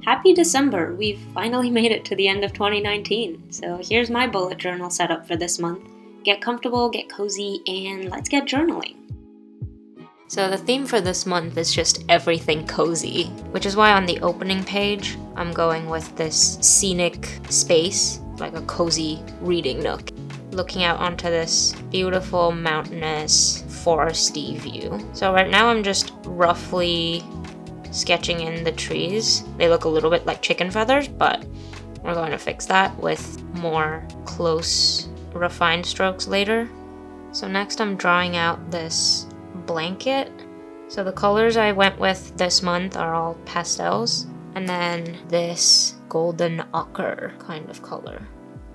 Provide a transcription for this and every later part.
Happy December! We've finally made it to the end of 2019. So here's my bullet journal setup for this month. Get comfortable, get cozy, and let's get journaling. So the theme for this month is just everything cozy, which is why on the opening page, I'm going with this scenic space, like a cozy reading nook, looking out onto this beautiful mountainous foresty view. So right now I'm just roughly sketching in the trees. They look a little bit like chicken feathers, but we're going to fix that with more close, refined strokes later. So next I'm drawing out this blanket. So the colors I went with this month are all pastels, and then this golden ochre kind of color.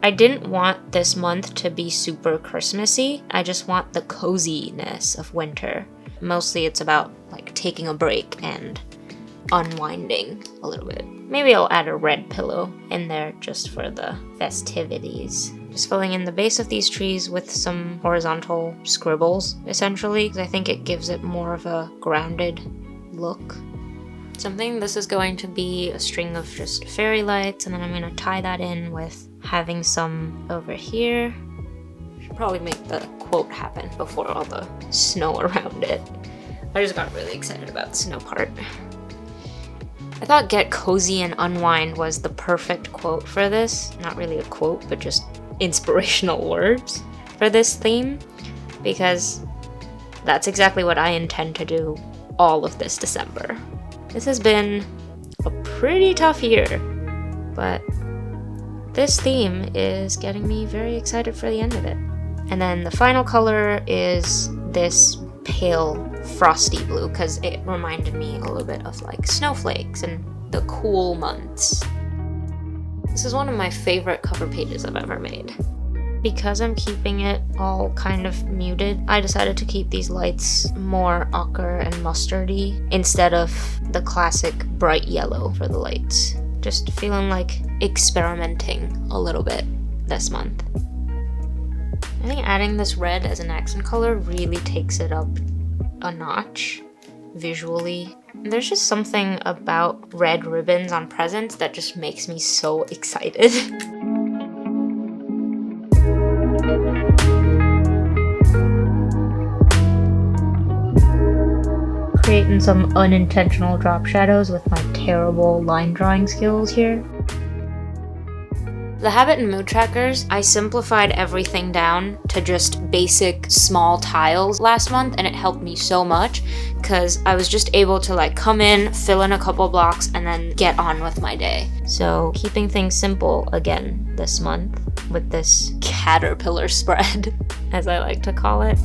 I didn't want this month to be super Christmassy. I just want the coziness of winter. Mostly it's about like taking a break and unwinding a little bit. Maybe I'll add a red pillow in there just for the festivities. Just filling in the base of these trees with some horizontal scribbles, essentially, because I think it gives it more of a grounded look. Something this is going to be a string of just fairy lights, and then I'm going to tie that in with having some over here. Should probably make the quote happen before all the snow around it. I just got really excited about the snow part. I thought get cozy and unwind was the perfect quote for this. Not really a quote, but just inspirational words for this theme, because that's exactly what I intend to do all of this December. This has been a pretty tough year, but this theme is getting me very excited for the end of it. And then the final color is this pale frosty blue, because it reminded me a little bit of like snowflakes and the cool months. This is one of my favorite cover pages I've ever made. Because I'm keeping it all kind of muted, I decided to keep these lights more ochre and mustardy instead of the classic bright yellow for the lights. Just feeling like experimenting a little bit this month. I think adding this red as an accent color really takes it up a notch visually. There's just something about red ribbons on presents that just makes me so excited. Creating some unintentional drop shadows with my terrible line drawing skills here. The habit and mood trackers, I simplified everything down to just basic small tiles last month, and it helped me so much because I was just able to like come in, fill in a couple blocks, and then get on with my day. So keeping things simple again this month with this caterpillar spread, as I like to call it.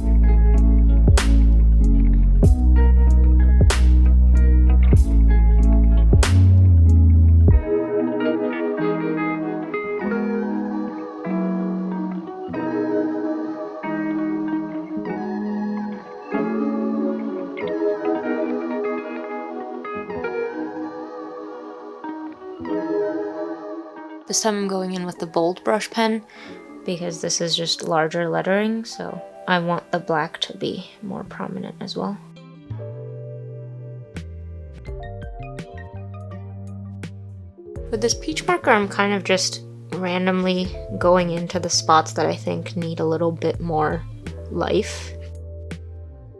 This time I'm going in with the bold brush pen because this is just larger lettering, so I want the black to be more prominent as well. With this peach marker, I'm kind of just randomly going into the spots that I think need a little bit more life.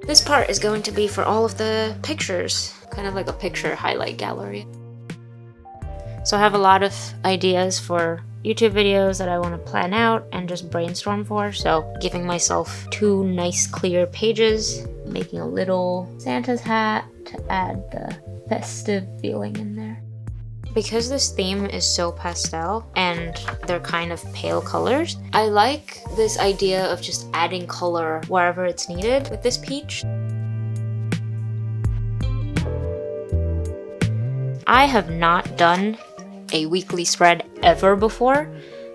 This part is going to be for all of the pictures, kind of like a picture highlight gallery. So I have a lot of ideas for YouTube videos that I want to plan out and just brainstorm for. So giving myself 2 nice clear pages, making a little Santa's hat to add the festive feeling in there. Because this theme is so pastel and they're kind of pale colors, I like this idea of just adding color wherever it's needed with this peach. I have not done a weekly spread ever before,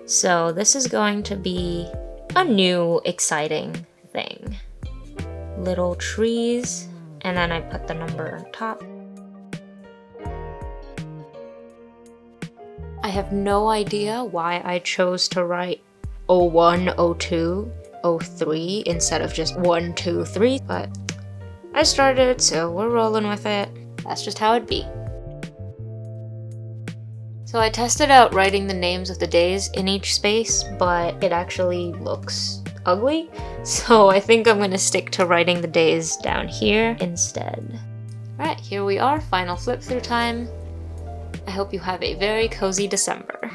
so this is going to be a new exciting thing. Little trees, and then I put the number on top. I have no idea why I chose to write 01, 02, 03 instead of just 1, 2, 3, but I started, so we're rolling with it. That's just how it be. So I tested out writing the names of the days in each space, but it actually looks ugly. So I think I'm gonna stick to writing the days down here instead. Alright, here we are, final flip through time. I hope you have a very cozy December.